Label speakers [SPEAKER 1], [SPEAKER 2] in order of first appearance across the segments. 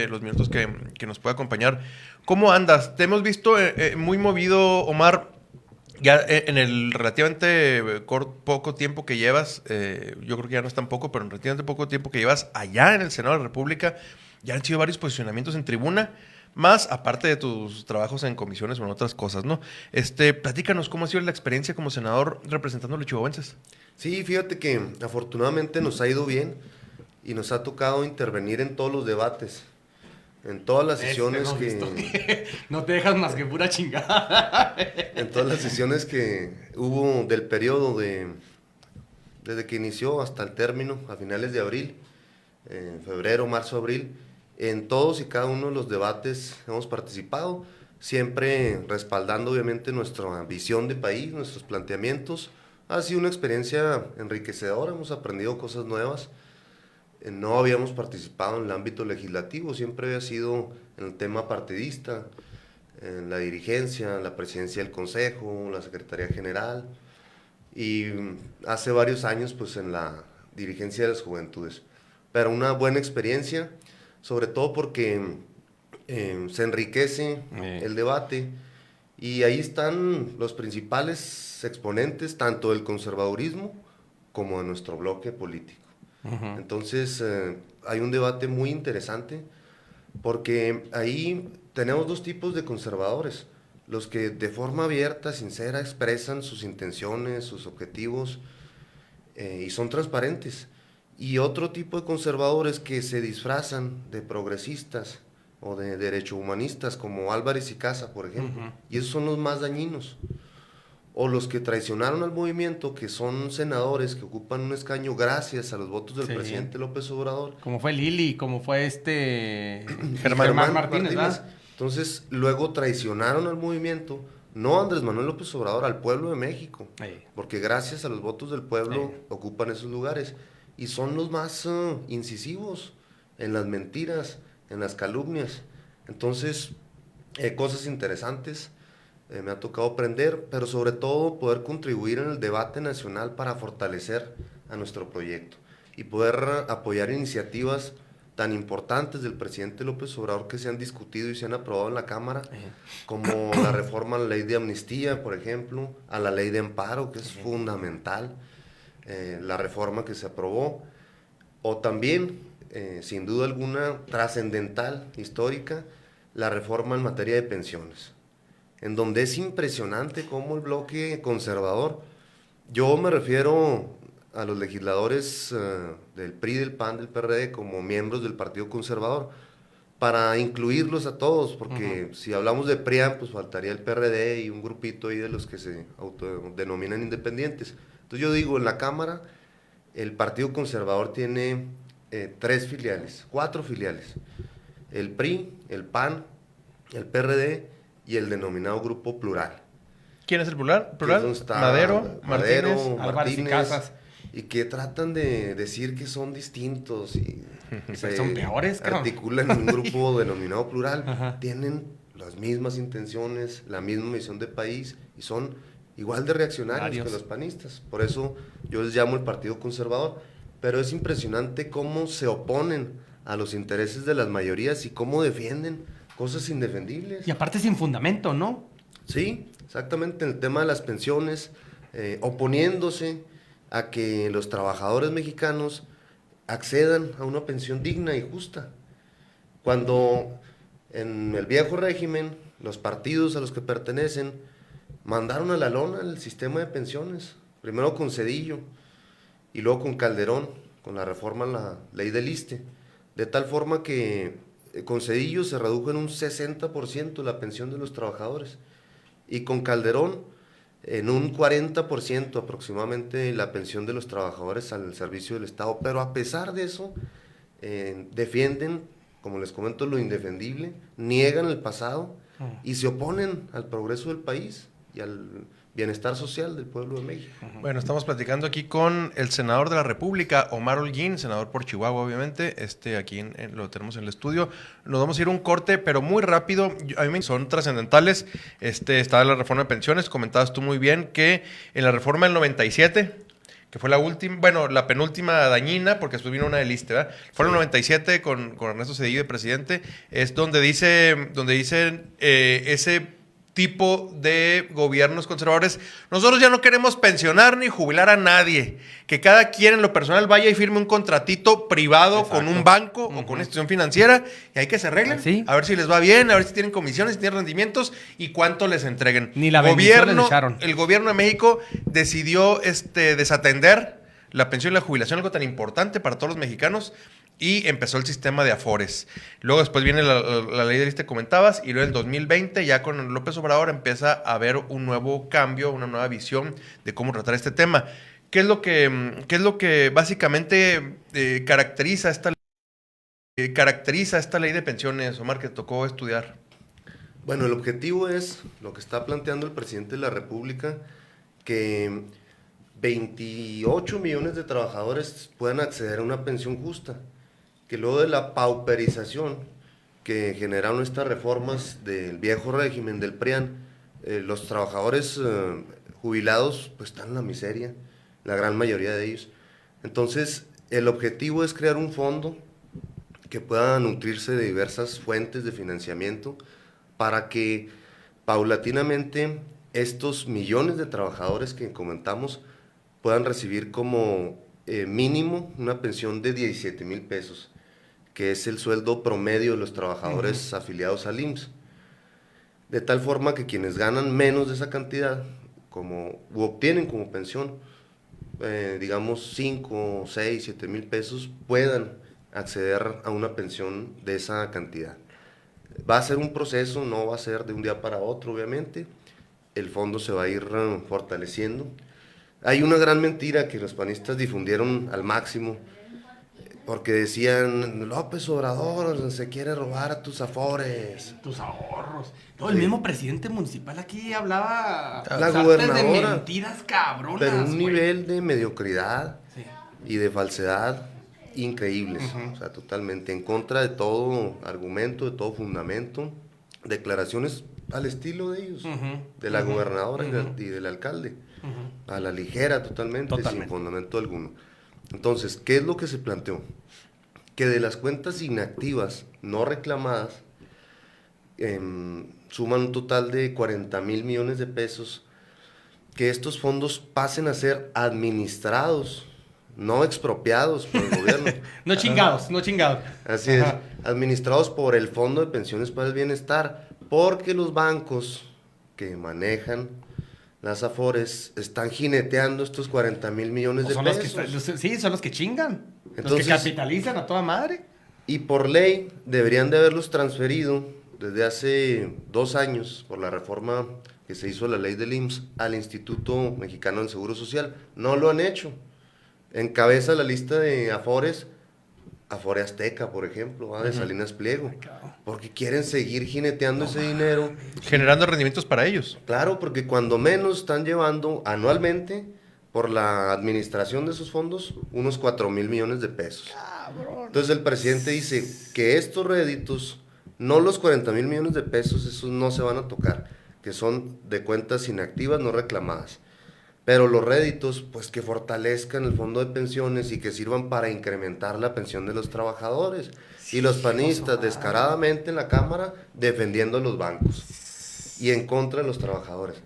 [SPEAKER 1] los minutos que nos puede acompañar. ¿Cómo andas? Te hemos visto muy movido, Omar, ya en el relativamente poco tiempo que llevas, yo creo que ya no es tan poco, pero en relativamente poco tiempo que llevas allá en el Senado de la República, ya han sido varios posicionamientos en tribuna, más aparte de tus trabajos en comisiones o en otras cosas, ¿no? Platícanos cómo ha sido la experiencia como senador representando a los chihuahuenses.
[SPEAKER 2] Sí, fíjate que afortunadamente nos ha ido bien y nos ha tocado intervenir en todos los debates, en todas las sesiones
[SPEAKER 3] No te dejas más que pura chingada.
[SPEAKER 2] en todas las sesiones que hubo del periodo desde que inició hasta el término, a finales de abril, en febrero, marzo, abril. En todos y cada uno de los debates hemos participado, siempre respaldando obviamente nuestra visión de país, nuestros planteamientos. Ha sido una experiencia enriquecedora, hemos aprendido cosas nuevas. No habíamos participado en el ámbito legislativo, siempre había sido en el tema partidista, en la dirigencia, la presidencia del consejo, la secretaría general y hace varios años pues en la dirigencia de las juventudes. Pero una buena experiencia, sobre todo porque se enriquece el debate y ahí están los principales exponentes tanto del conservadurismo como de nuestro bloque político. Uh-huh. Entonces hay un debate muy interesante porque ahí tenemos dos tipos de conservadores, los que de forma abierta, sincera, expresan sus intenciones, sus objetivos y son transparentes. Y otro tipo de conservadores que se disfrazan de progresistas o de derechohumanistas, como Álvarez y Casa, por ejemplo. Uh-huh. Y esos son los más dañinos. O los que traicionaron al movimiento, que son senadores que ocupan un escaño gracias a los votos del presidente López Obrador.
[SPEAKER 3] Como fue Lili, como fue
[SPEAKER 2] Germán Martínez. Entonces, luego traicionaron al movimiento, no a Andrés Manuel López Obrador, al pueblo de México. Porque gracias a los votos del pueblo ocupan esos lugares. Y son los más incisivos en las mentiras, en las calumnias. Entonces, cosas interesantes me ha tocado aprender, pero sobre todo poder contribuir en el debate nacional para fortalecer a nuestro proyecto y poder apoyar iniciativas tan importantes del presidente López Obrador que se han discutido y se han aprobado en la Cámara, como la reforma a la ley de amnistía, por ejemplo, a la ley de amparo, que es fundamental. La reforma que se aprobó, o también, sin duda alguna, trascendental, histórica, la reforma en materia de pensiones, en donde es impresionante cómo el bloque conservador, yo me refiero a los legisladores del PRI, del PAN, del PRD, como miembros del Partido Conservador, para incluirlos a todos, porque si hablamos de PRIAN, pues faltaría el PRD y un grupito ahí de los que se autodenominan independientes. Entonces yo digo, en la Cámara, el Partido Conservador tiene 4 filiales. El PRI, el PAN, el PRD y el denominado Grupo Plural.
[SPEAKER 1] ¿Quién es el plural? Madero,
[SPEAKER 2] Martínez, Casas. Y que tratan de decir que son distintos y
[SPEAKER 3] son peores,
[SPEAKER 2] articulan un grupo denominado Plural. Ajá. Tienen las mismas intenciones, la misma visión de país y son igual de reaccionarios que los panistas. Por eso yo les llamo el Partido Conservador. Pero es impresionante cómo se oponen a los intereses de las mayorías y cómo defienden cosas indefendibles.
[SPEAKER 3] Y aparte sin fundamento, ¿no?
[SPEAKER 2] Sí, exactamente, en el tema de las pensiones, oponiéndose a que los trabajadores mexicanos accedan a una pensión digna y justa. Cuando en el viejo régimen, los partidos a los que pertenecen mandaron a la lona el sistema de pensiones, primero con Zedillo y luego con Calderón, con la reforma a la ley del ISSSTE, de tal forma que con Zedillo se redujo en un 60% la pensión de los trabajadores y con Calderón en un 40% aproximadamente la pensión de los trabajadores al servicio del Estado. Pero a pesar de eso, defienden, como les comento, lo indefendible, niegan el pasado y se oponen al progreso del país y al bienestar social del pueblo de México.
[SPEAKER 1] Bueno, estamos platicando aquí con el senador de la República, Omar Holguín, senador por Chihuahua, obviamente. Aquí lo tenemos en el estudio. Nos vamos a ir a un corte, pero muy rápido. A mí son trascendentales. Está la reforma de pensiones. Comentabas tú muy bien que en la reforma del 97, que fue la última, bueno, la penúltima dañina, porque después vino una del ISSSTE, ¿verdad? Fue en el 97 con Ernesto Zedillo de presidente, es donde dicen ese tipo de gobiernos conservadores, nosotros ya no queremos pensionar ni jubilar a nadie, que cada quien en lo personal vaya y firme un contratito privado con un banco o con una institución financiera y hay que se arreglen,
[SPEAKER 3] ¿Sí?
[SPEAKER 1] a ver si les va bien, a ver si tienen comisiones, si tienen rendimientos y cuánto les entreguen.
[SPEAKER 3] Ni la bendición les echaron.
[SPEAKER 1] El gobierno de México decidió desatender la pensión y la jubilación, algo tan importante para todos los mexicanos, y empezó el sistema de afores. Luego después viene la ley del ISSSTE que comentabas, y luego en el 2020 ya con López Obrador empieza a haber un nuevo cambio, una nueva visión de cómo tratar este tema. ¿Qué es lo que básicamente caracteriza esta ley de pensiones, Omar, que te tocó estudiar?
[SPEAKER 2] Bueno, el objetivo es lo que está planteando el presidente de la República, que 28 millones de trabajadores puedan acceder a una pensión justa, que luego de la pauperización que generaron estas reformas del viejo régimen del PRIAN, los trabajadores jubilados pues están en la miseria, la gran mayoría de ellos. Entonces, el objetivo es crear un fondo que pueda nutrirse de diversas fuentes de financiamiento para que paulatinamente estos millones de trabajadores que comentamos puedan recibir como mínimo una pensión de 17,000 pesos, que es el sueldo promedio de los trabajadores afiliados al IMSS. De tal forma que quienes ganan menos de esa cantidad, u obtienen como pensión, digamos 5, 6, 7,000 pesos, puedan acceder a una pensión de esa cantidad. Va a ser un proceso, no va a ser de un día para otro, obviamente. El fondo se va a ir fortaleciendo. Hay una gran mentira que los panistas difundieron al máximo, porque decían, López Obrador se quiere robar tus afores.
[SPEAKER 3] Tus ahorros. No, el mismo presidente municipal aquí hablaba
[SPEAKER 2] La
[SPEAKER 3] sartes
[SPEAKER 2] gobernadora,
[SPEAKER 3] de mentiras cabronas,
[SPEAKER 2] pero un
[SPEAKER 3] güey.
[SPEAKER 2] nivel de mediocridad
[SPEAKER 3] Sí.
[SPEAKER 2] y de falsedad increíbles, o sea, totalmente en contra de todo argumento, de todo fundamento, declaraciones al estilo de ellos, de la gobernadora y del alcalde, a la ligera totalmente, sin fundamento alguno. Entonces, ¿qué es lo que se planteó? Que de las cuentas inactivas no reclamadas suman un total de 40,000 millones de pesos, que estos fondos pasen a ser administrados, no expropiados por el gobierno.
[SPEAKER 3] No chingados, no chingados.
[SPEAKER 2] Así es, administrados por el Fondo de Pensiones para el Bienestar, porque los bancos que manejan las afores están jineteando estos 40,000 millones de
[SPEAKER 3] Son
[SPEAKER 2] pesos.
[SPEAKER 3] sí, son los que chingan.
[SPEAKER 2] Entonces,
[SPEAKER 3] los que capitalizan a toda madre.
[SPEAKER 2] Y por ley deberían de haberlos transferido desde hace 2 años por la reforma que se hizo a la ley del IMSS al Instituto Mexicano del Seguro Social. No lo han hecho. Encabeza la lista de afores, Afore Azteca, por ejemplo, de Salinas Pliego, porque quieren seguir jineteando ese dinero.
[SPEAKER 1] Generando rendimientos para ellos.
[SPEAKER 2] Claro, porque cuando menos están llevando anualmente por la administración de esos fondos unos 4,000 millones de pesos. Entonces el presidente dice que estos réditos, no los 40,000 millones de pesos, esos no se van a tocar, que son de cuentas inactivas no reclamadas. Pero los réditos, pues que fortalezcan el fondo de pensiones y que sirvan para incrementar la pensión de los trabajadores. Y los panistas descaradamente en la Cámara defendiendo a los bancos y en contra de los trabajadores.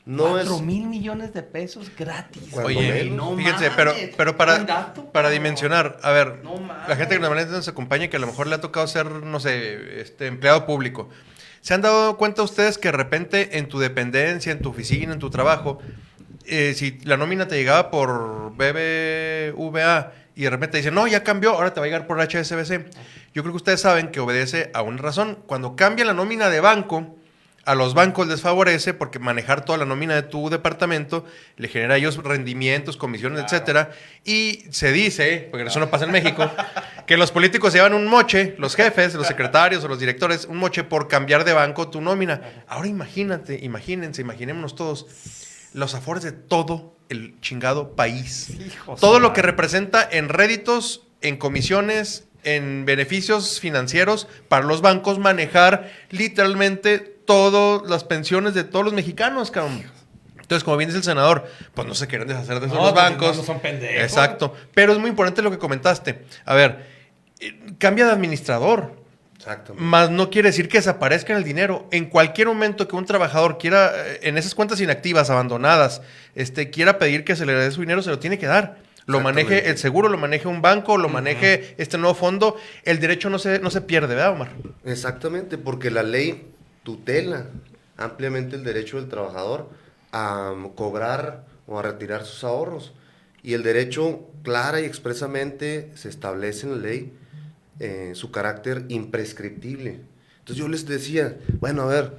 [SPEAKER 2] No
[SPEAKER 3] 4,000 millones de pesos gratis.
[SPEAKER 1] Oye,
[SPEAKER 3] no
[SPEAKER 1] fíjense,
[SPEAKER 3] mames,
[SPEAKER 1] pero
[SPEAKER 3] buen dato,
[SPEAKER 1] para
[SPEAKER 3] cabrón.
[SPEAKER 1] dimensionar, a ver,
[SPEAKER 3] No mames.
[SPEAKER 1] la gente que normalmente nos acompaña, que a lo mejor le ha tocado ser, no sé, empleado público, ¿se han dado cuenta ustedes que de repente en tu dependencia, en tu oficina, en tu trabajo, si la nómina te llegaba por BBVA y de repente dicen, no, ya cambió, ahora te va a llegar por HSBC? Yo creo que ustedes saben que obedece a una razón. Cuando cambia la nómina de banco, a los bancos les favorece porque manejar toda la nómina de tu departamento le genera a ellos rendimientos, comisiones, etcétera. Y se dice, porque eso no pasa en México, que los políticos se llevan un moche, los jefes, los secretarios o los directores, un moche por cambiar de banco tu nómina. Ahora imaginémonos todos los afores de todo el chingado país. Todo lo que representa en réditos, en comisiones, en beneficios financieros para los bancos, manejar literalmente todas las pensiones de todos los mexicanos, cabrón. Entonces, como bien dice el senador, pues no se quieren deshacer de esos
[SPEAKER 3] No,
[SPEAKER 1] los
[SPEAKER 3] porque
[SPEAKER 1] bancos.
[SPEAKER 3] no son pendejos.
[SPEAKER 1] Exacto. Pero es muy importante lo que comentaste. A ver, cambia de administrador.
[SPEAKER 2] Exactamente.
[SPEAKER 1] Más no quiere decir que desaparezca el dinero. En cualquier momento que un trabajador quiera, en esas cuentas inactivas, abandonadas, quiera pedir que se le dé su dinero, se lo tiene que dar. Lo maneje el seguro, lo maneje un banco, lo maneje este nuevo fondo. El derecho no se pierde, ¿verdad, Omar?
[SPEAKER 2] Exactamente, porque la ley tutela ampliamente el derecho del trabajador a cobrar o a retirar sus ahorros. Y el derecho clara y expresamente se establece en la ley su carácter imprescriptible. Entonces yo les decía, bueno, a ver,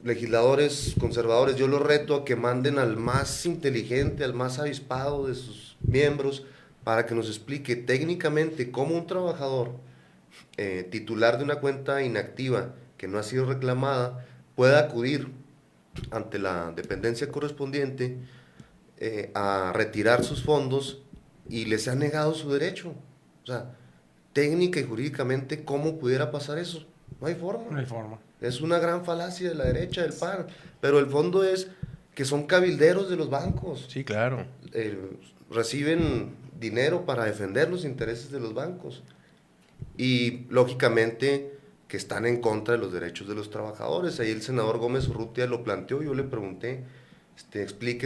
[SPEAKER 2] legisladores conservadores, yo los reto a que manden al más inteligente, al más avispado de sus miembros para que nos explique técnicamente cómo un trabajador titular de una cuenta inactiva que no ha sido reclamada pueda acudir ante la dependencia correspondiente a retirar sus fondos y les ha negado su derecho. O sea, técnica y jurídicamente, ¿cómo pudiera pasar eso? No hay forma.
[SPEAKER 3] No hay forma.
[SPEAKER 2] Es una gran falacia de la derecha, del PAN. Pero el fondo es que son cabilderos de los bancos.
[SPEAKER 1] Sí, claro.
[SPEAKER 2] Reciben dinero para defender los intereses de los bancos. Y lógicamente que están en contra de los derechos de los trabajadores. Ahí el senador Gómez Urrutia lo planteó, yo le pregunté, explíquenos